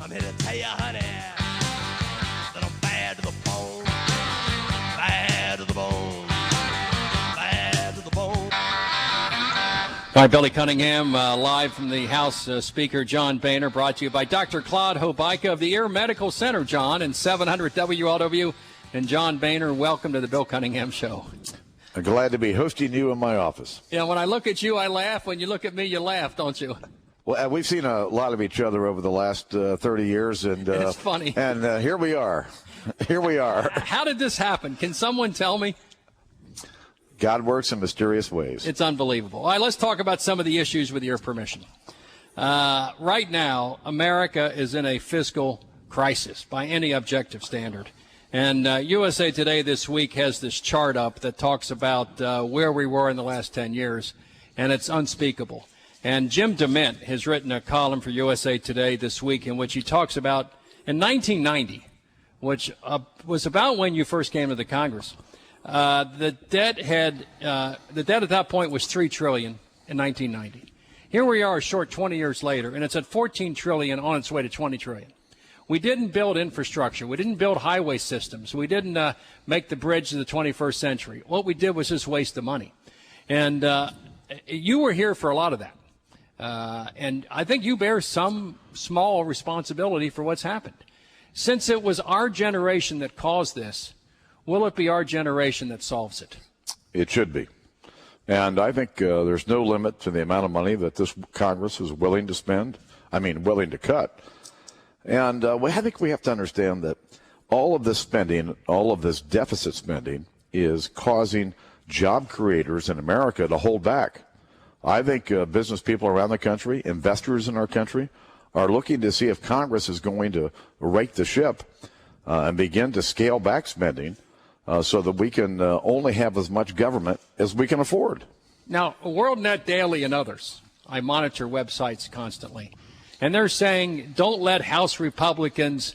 I'm here to tell you, honey, that I'm bad to the bone, bad to the bone, bad to the bone. All right, Billy Cunningham, live from the House Speaker John Boehner, brought to you by Dr. Claude Hobeika of the Ear Medical Center, John, and 700 WLW. And John Boehner, welcome to the Bill Cunningham Show. I'm glad to be hosting you in my office. Yeah, when I look at you, I laugh. When you look at me, you laugh, don't you? Well, we've seen a lot of each other over the last 30 years. And it's funny. And here we are. Here we are. How did this happen? Can someone tell me? God works in mysterious ways. It's unbelievable. All right, let's talk about some of the issues with your permission. Right now, America is in a fiscal crisis by any objective standard. And USA Today this week has this chart up that talks about where we were in the last 10 years, and it's unspeakable. And Jim DeMint has written a column for USA Today this week in which he talks about, in 1990, which was about when you first came to the Congress, the debt at that point was $3 trillion in 1990. Here we are, a short 20 years later, and it's at $14 trillion on its way to $20 trillion. We didn't build infrastructure. We didn't build highway systems. We didn't make the bridge of the 21st century. What we did was just waste the money. And you were here for a lot of that. And I think you bear some small responsibility for what's happened. Since it was our generation that caused this, will it be our generation that solves it? It should be. And I think there's no limit to the amount of money that this Congress is willing to spend, willing to cut. And I think we have to understand that all of this spending, all of this deficit spending is causing job creators in America to hold back. I think business people around the country, investors in our country, are looking to see if Congress is going to right the ship and begin to scale back spending so that we can only have as much government as we can afford. Now, WorldNet Daily and others, I monitor websites constantly, and they're saying don't let House Republicans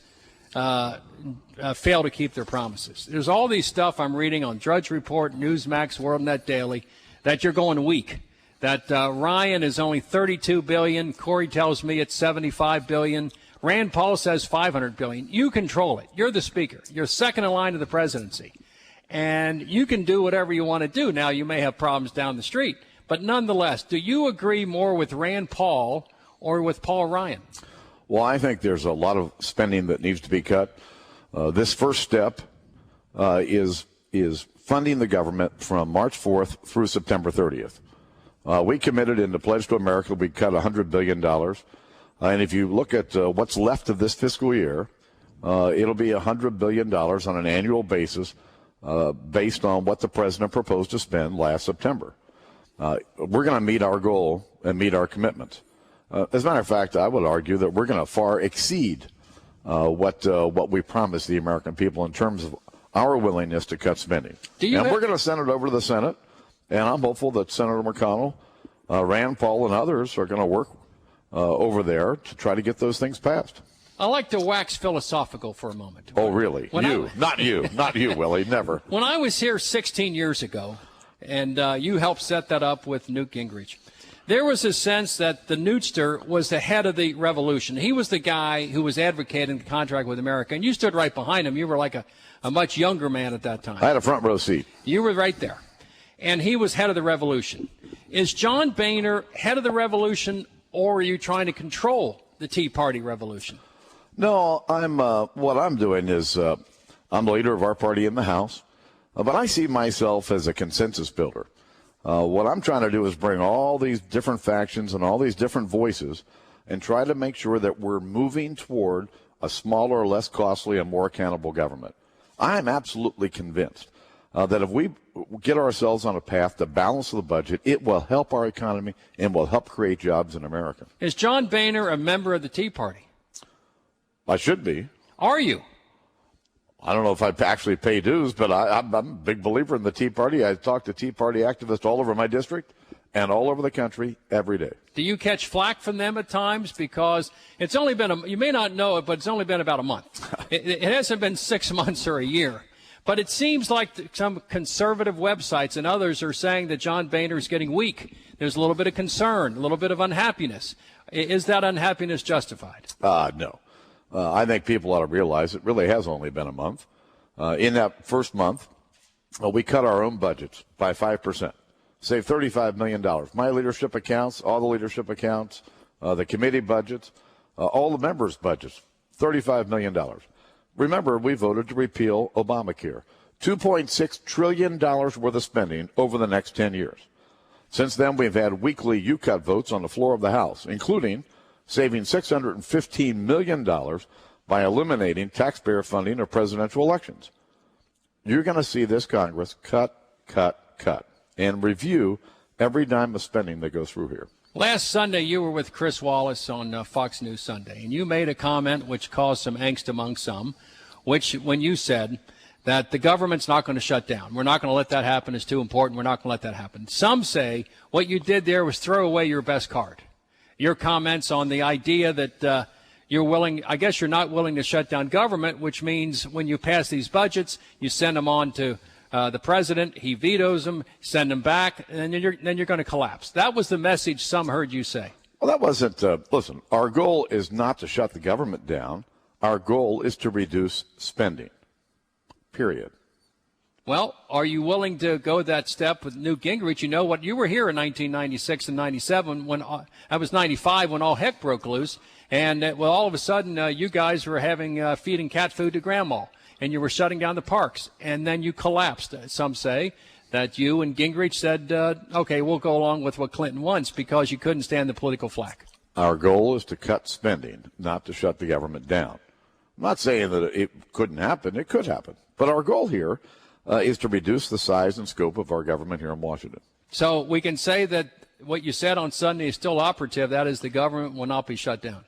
fail to keep their promises. There's all these stuff I'm reading on Drudge Report, Newsmax, WorldNet Daily, that you're going weak. That Ryan is only $32 billion. Corey tells me it's $75 billion. Rand Paul says $500 billion. You control it. You're the speaker. You're second in line to the presidency. And you can do whatever you want to do. Now, you may have problems down the street. But nonetheless, do you agree more with Rand Paul or with Paul Ryan? Well, I think there's a lot of spending that needs to be cut. This first step is funding the government from March 4th through September 30th. We committed in the Pledge to America we cut $100 billion. And if you look at what's left of this fiscal year, it'll be $100 billion on an annual basis based on what the president proposed to spend last September. We're going to meet our goal and meet our commitment. As a matter of fact, I would argue that we're going to far exceed what we promised the American people in terms of our willingness to cut spending. And we're going to send it over to the Senate. And I'm hopeful that Senator McConnell, Rand Paul, and others are going to work over there to try to get those things passed. I like to wax philosophical for a moment. Oh, really? Not you, Willie, never. When I was here 16 years ago, and you helped set that up with Newt Gingrich, there was a sense that the Newtster was the head of the revolution. He was the guy who was advocating the contract with America, and you stood right behind him. You were like a much younger man at that time. I had a front row seat. You were right there. And he was head of the revolution. Is John Boehner head of the revolution, or are you trying to control the Tea Party revolution? No, what I'm doing is I'm the leader of our party in the House, but I see myself as a consensus builder. What I'm trying to do is bring all these different factions and all these different voices and try to make sure that we're moving toward a smaller, less costly, and more accountable government. I'm absolutely convinced that if we get ourselves on a path to balance the budget, it will help our economy and will help create jobs in America. Is John Boehner a member of the Tea Party? I should be. Are you? I don't know if I actually pay dues, but I'm a big believer in the Tea Party. I talk to Tea Party activists all over my district and all over the country every day. Do you catch flack from them at times? Because it's only been, you may not know it, but it's only been about a month. It hasn't been 6 months or a year. But it seems like some conservative websites and others are saying that John Boehner is getting weak. There's a little bit of concern, a little bit of unhappiness. Is that unhappiness justified? No. I think people ought to realize it really has only been a month. In that first month, we cut our own budgets by 5%, saved $35 million. My leadership accounts, all the leadership accounts, the committee budgets, all the members' budgets, $35 million. Remember, we voted to repeal Obamacare. $2.6 trillion worth of spending over the next 10 years. Since then, we've had weekly U-cut votes on the floor of the House, including saving $615 million by eliminating taxpayer funding of presidential elections. You're going to see this Congress cut, and review every dime of spending that goes through here. Last Sunday, you were with Chris Wallace on Fox News Sunday, and you made a comment which caused some angst among some, when you said that the government's not going to shut down. We're not going to let that happen. It's too important. We're not going to let that happen. Some say what you did there was throw away your best card. Your comments on the idea that I guess you're not willing to shut down government, which means when you pass these budgets, you send them on to the president, he vetoes them, send them back, and then you're going to collapse. That was the message some heard you say. Well, that wasn't, listen, our goal is not to shut the government down. Our goal is to reduce spending, period. Well, are you willing to go that step with Newt Gingrich? You know what? You were here in 1996 and 97 when I was 95 when all heck broke loose. And, all of a sudden, you guys were feeding cat food to grandma, and you were shutting down the parks. And then you collapsed. Some say that you and Gingrich said, okay, we'll go along with what Clinton wants because you couldn't stand the political flack. Our goal is to cut spending, not to shut the government down. I'm not saying that it couldn't happen. It could happen. But our goal here is to reduce the size and scope of our government here in Washington. So we can say that what you said on Sunday is still operative. That is, the government will not be shut down.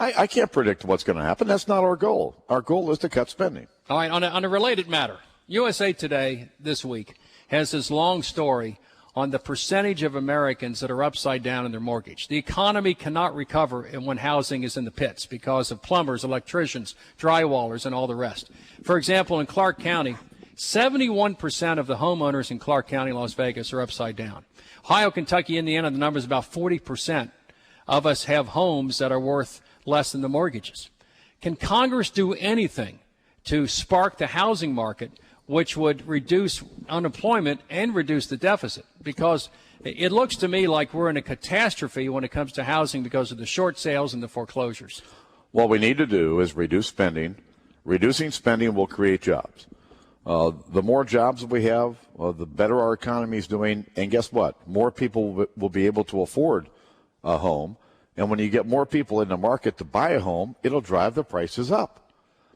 I can't predict what's going to happen. That's not our goal. Our goal is to cut spending. All right, on a related matter, USA Today this week has this long story on the percentage of Americans that are upside down in their mortgage. The economy cannot recover when housing is in the pits because of plumbers, electricians, drywallers, and all the rest. For example, in Clark County, 71% of the homeowners in Clark County, Las Vegas, are upside down. Ohio, Kentucky, Indiana, the number is about 40% of us have homes that are worth less than the mortgages. Can Congress do anything to spark the housing market, which would reduce unemployment and reduce the deficit? Because it looks to me like we're in a catastrophe when it comes to housing because of the short sales and the foreclosures. What we need to do is reduce spending. Reducing spending will create jobs. The more jobs we have, the better our economy is doing. And guess what? More people will be able to afford a home. And when you get more people in the market to buy a home, it'll drive the prices up.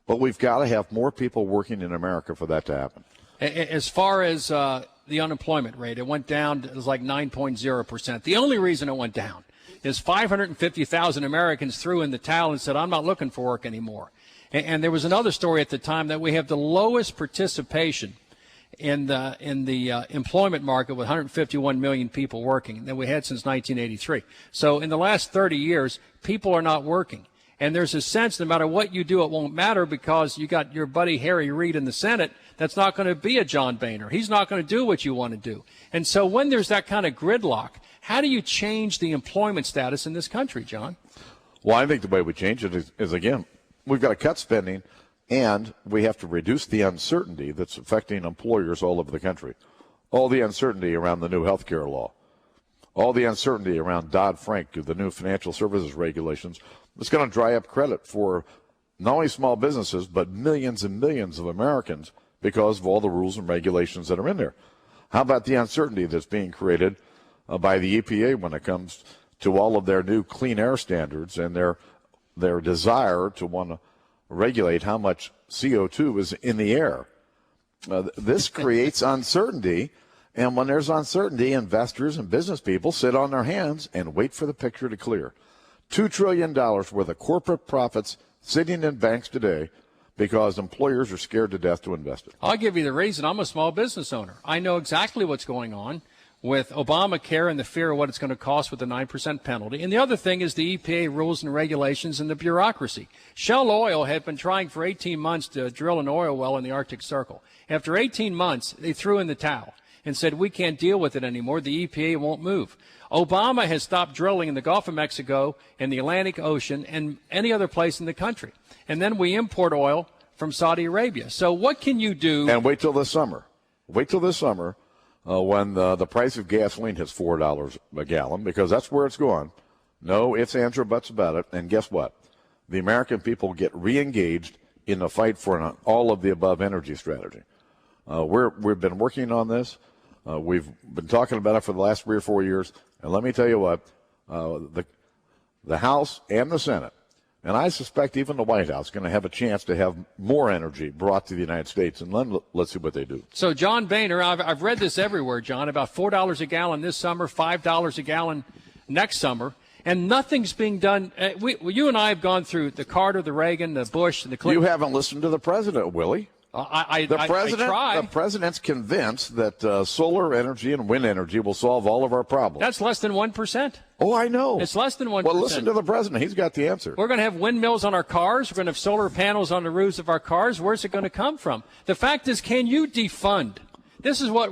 But we've got to have more people working in America for that to happen. As far as the unemployment rate, it went down. It was like 9.0%. The only reason it went down is 550,000 Americans threw in the towel and said, I'm not looking for work anymore. And there was another story at the time that we have the lowest participation in the employment market with 151 million people working than we had since 1983. So in the last 30 years, people are not working. And there's a sense no matter what you do, it won't matter because you got your buddy Harry Reid in the Senate that's not going to be a John Boehner. He's not going to do what you want to do. And so when there's that kind of gridlock, how do you change the employment status in this country, John? Well, I think the way we change it is again, we've got to cut spending and we have to reduce the uncertainty that's affecting employers all over the country. All the uncertainty around the new health care law, all the uncertainty around Dodd-Frank, the new financial services regulations. It's going to dry up credit for not only small businesses, but millions and millions of Americans because of all the rules and regulations that are in there. How about the uncertainty that's being created by the EPA when it comes to all of their new clean air standards and their desire to want to regulate how much CO2 is in the air? This creates uncertainty. And when there's uncertainty, investors and business people sit on their hands and wait for the picture to clear. $2 trillion worth of corporate profits sitting in banks today because employers are scared to death to invest it. I'll give you the reason. I'm a small business owner. I know exactly what's going on with Obamacare and the fear of what it's going to cost with the 9% penalty. And the other thing is the EPA rules and regulations and the bureaucracy. Shell Oil had been trying for 18 months to drill an oil well in the Arctic Circle. After 18 months, they threw in the towel. and said we can't deal with it anymore. The EPA won't move. Obama has stopped drilling in the Gulf of Mexico and the Atlantic Ocean and any other place in the country. And then we import oil from Saudi Arabia. So what can you do? And wait till this summer. Wait till this summer when the price of gasoline hits $4 a gallon, because that's where it's going. No ifs, ands, or buts about it. And guess what? The American people get re-engaged in the fight for an all-of-the-above energy strategy. We've been working on this. We've been talking about it for the last 3 or 4 years. And let me tell you what, the House and the Senate, and I suspect even the White House, going to have a chance to have more energy brought to the United States. And let's see what they do. So John Boehner, I've read this everywhere, John, about $4 a gallon this summer, $5 a gallon next summer. And nothing's being done. You and I have gone through the Carter, the Reagan, the Bush, and the Clinton. You haven't listened to the president, Willie. I tried. The president's convinced that solar energy and wind energy will solve all of our problems. That's less than 1%. Oh, I know. It's less than 1%. Well, listen to the president. He's got the answer. We're going to have windmills on our cars. We're going to have solar panels on the roofs of our cars. Where's it going to come from? The fact is, can you defund? This is what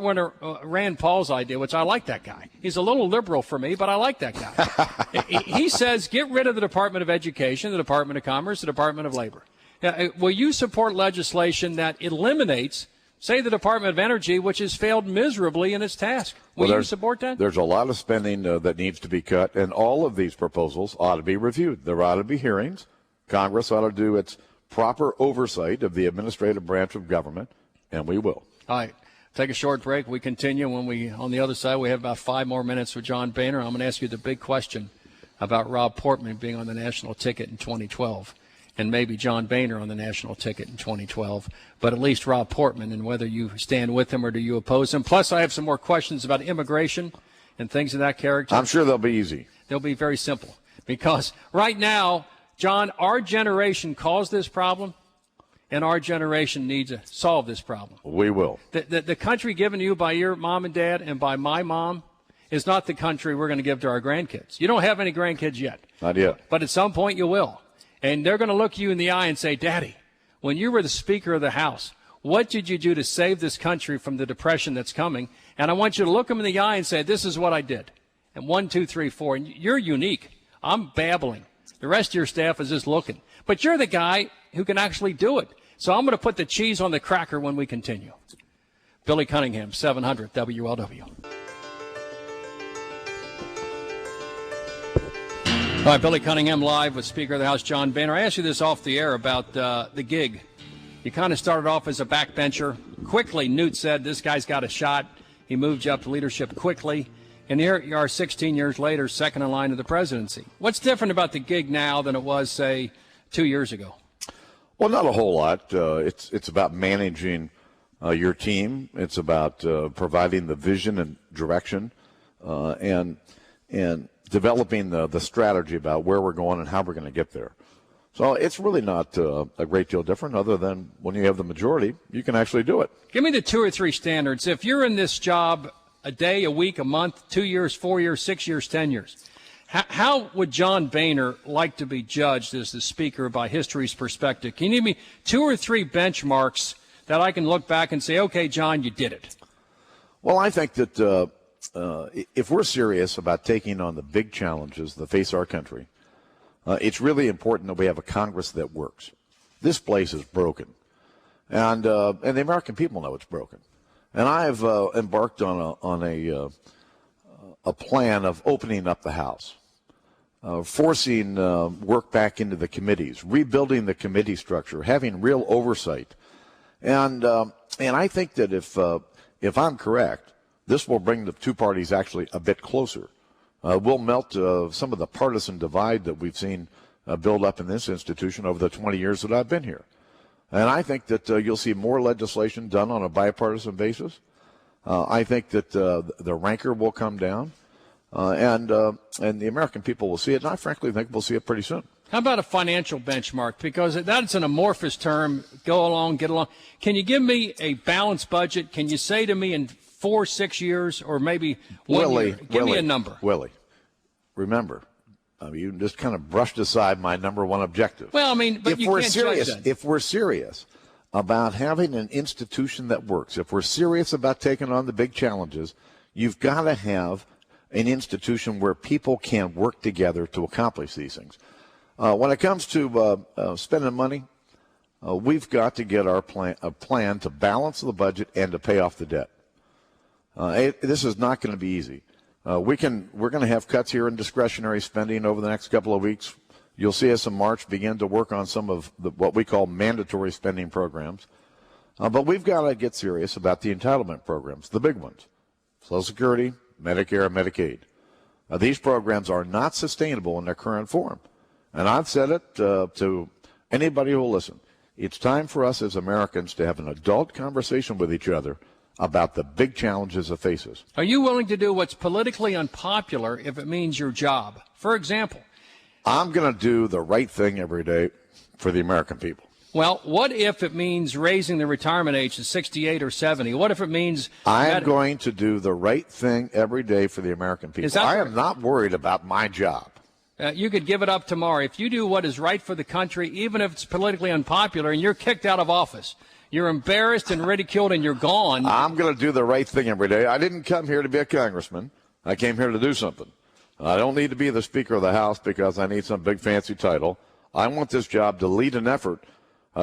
Rand Paul's idea, which I like that guy. He's a little liberal for me, but I like that guy. He says, get rid of the Department of Education, the Department of Commerce, the Department of Labor. Now, will you support legislation that eliminates, say, the Department of Energy, which has failed miserably in its task? Will you support that? There's a lot of spending that needs to be cut, and all of these proposals ought to be reviewed. There ought to be hearings. Congress ought to do its proper oversight of the administrative branch of government, and we will. All right. Take a short break. We continue on the other side. We have about 5 more minutes with John Boehner. I'm going to ask you the big question about Rob Portman being on the national ticket in 2012, and maybe John Boehner on the national ticket in 2012, but at least Rob Portman, and whether you stand with him or do you oppose him. Plus, I have some more questions about immigration and things of that character. I'm sure they'll be easy. They'll be very simple, because right now, John, our generation caused this problem. And our generation needs to solve this problem. We will. The country given to you by your mom and dad and by my mom is not the country we're going to give to our grandkids. You don't have any grandkids yet. Not yet. But at some point you will. And they're going to look you in the eye and say, Daddy, when you were the Speaker of the House, what did you do to save this country from the depression that's coming? And I want you to look them in the eye and say, this is what I did. And 1, 2, 3, 4. And you're unique. I'm babbling. The rest of your staff is just looking. But you're the guy who can actually do it. So I'm going to put the cheese on the cracker when we continue. Billy Cunningham, 700 WLW. All right, Billy Cunningham live with Speaker of the House John Boehner. I asked you this off the air about the gig. You kind of started off as a backbencher. Quickly, Newt said, this guy's got a shot. He moved you up to leadership quickly. And here you are 16 years later, second in line to the presidency. What's different about the gig now than it was, say, 2 years ago? Well, not a whole lot. It's about managing your team. It's about providing the vision and direction, and developing the strategy about where we're going and how we're going to get there. So it's really not a great deal different, other than when you have the majority, you can actually do it. Give me the 2 or 3 standards. If you're in this job a day, a week, a month, 2 years, 4 years, 6 years, 10 years. How would John Boehner like to be judged as the Speaker by history's perspective? Can you give me 2 or 3 benchmarks that I can look back and say, okay, John, you did it? Well, I think that if we're serious about taking on the big challenges that face our country, it's really important that we have a Congress that works. This place is broken, and the American people know it's broken. And I have embarked on a plan of opening up the House. Forcing work back into the committees, rebuilding the committee structure, having real oversight, and I think that if I'm correct, this will bring the two parties actually a bit closer. We'll melt some of the partisan divide that we've seen build up in this institution over the 20 years that I've been here, and I think that you'll see more legislation done on a bipartisan basis. I think that the rancor will come down. And the American people will see it, and I frankly think we'll see it pretty soon. How about a financial benchmark? Because that's an amorphous term. Go along, get along. Can you give me a balanced budget? Can you say to me in 4, 6 years, or maybe 1 year? Give me a number. Willie, remember, you just kind of brushed aside my number one objective. Well, I mean, but if you we're can't serious, judge that. If we're serious about having an institution that works. If we're serious about taking on the big challenges, you've got to have an institution where people can work together to accomplish these things. When it comes to spending money, we've got to get a plan to balance the budget and to pay off the debt. This is not going to be easy. We're going to have cuts here in discretionary spending over the next couple of weeks. You'll see us in March begin to work on some of what we call mandatory spending programs. But we've got to get serious about the entitlement programs, the big ones, Social Security, Medicare, and Medicaid. These programs are not sustainable in their current form. And I've said it to anybody who will listen. It's time for us as Americans to have an adult conversation with each other about the big challenges that face us. Are you willing to do what's politically unpopular if it means your job? For example, I'm going to do the right thing every day for the American people. Well, what if it means raising the retirement age to 68 or 70? What if it means... I am going to do the right thing every day for the American people. I am not worried about my job. You could give it up tomorrow. If you do what is right for the country, even if it's politically unpopular and you're kicked out of office, you're embarrassed and ridiculed and you're gone. I'm going to do the right thing every day. I didn't come here to be a congressman. I came here to do something. I don't need to be the Speaker of the House because I need some big fancy title. I want this job to lead an effort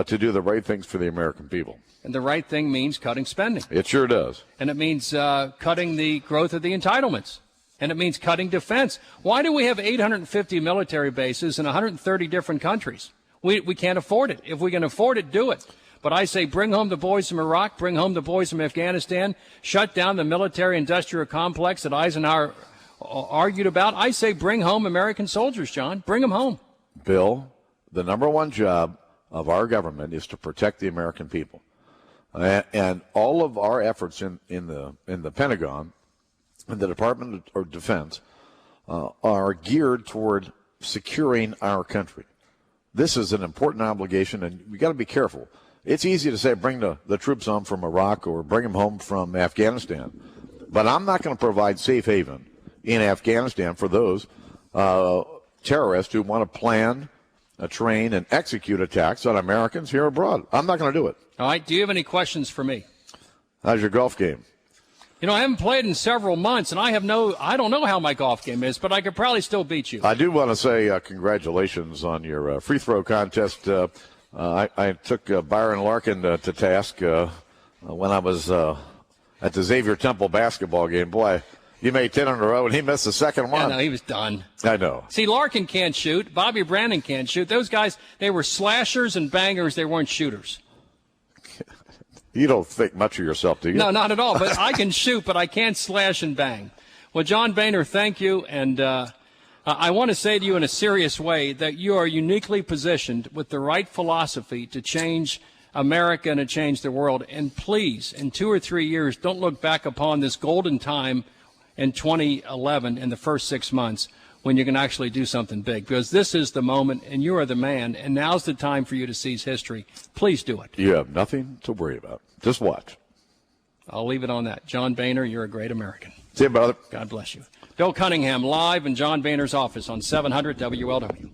to do the right things for the American people. And the right thing means cutting spending. It sure does. And it means cutting the growth of the entitlements. And it means cutting defense. Why do we have 850 military bases in 130 different countries? We can't afford it. If we can afford it, do it. But I say bring home the boys from Iraq, bring home the boys from Afghanistan, shut down the military-industrial complex that Eisenhower argued about. I say bring home American soldiers, John. Bring them home. Bill, the number one job of our government is to protect the American people. And all of our efforts in the Pentagon and the Department of Defense are geared toward securing our country. This is an important obligation, and we got to be careful. It's easy to say bring the troops home from Iraq or bring them home from Afghanistan, but I'm not going to provide safe haven in Afghanistan for those terrorists who want to plan, train, and execute attacks on Americans here abroad. I'm not going to do it. All right. Do you have any questions for me? How's your golf game? You know, I haven't played in several months, and I don't know how my golf game is, but I could probably still beat you. I do want to say congratulations on your free throw contest. I took Byron Larkin to task when I was at the Xavier Temple basketball game. Boy, you made 10 in a row, and he missed the second one. Yeah, no, he was done. I know. See, Larkin can't shoot. Bobby Brandon can't shoot. Those guys, they were slashers and bangers. They weren't shooters. You don't think much of yourself, do you? No, not at all. But I can shoot, but I can't slash and bang. Well, John Boehner, thank you. And I want to say to you in a serious way that you are uniquely positioned with the right philosophy to change America and to change the world. And please, in 2 or 3 years, don't look back upon this golden time in 2011 in the first 6 months when you can actually do something big, because this is the moment and you are the man, and now's the time for you to seize history. Please do it. You have nothing to worry about. Just watch. I'll leave it on that. John Boehner, you're a great American. See you, brother. God bless you. Bill Cunningham live in John Boehner's office on 700 WLW.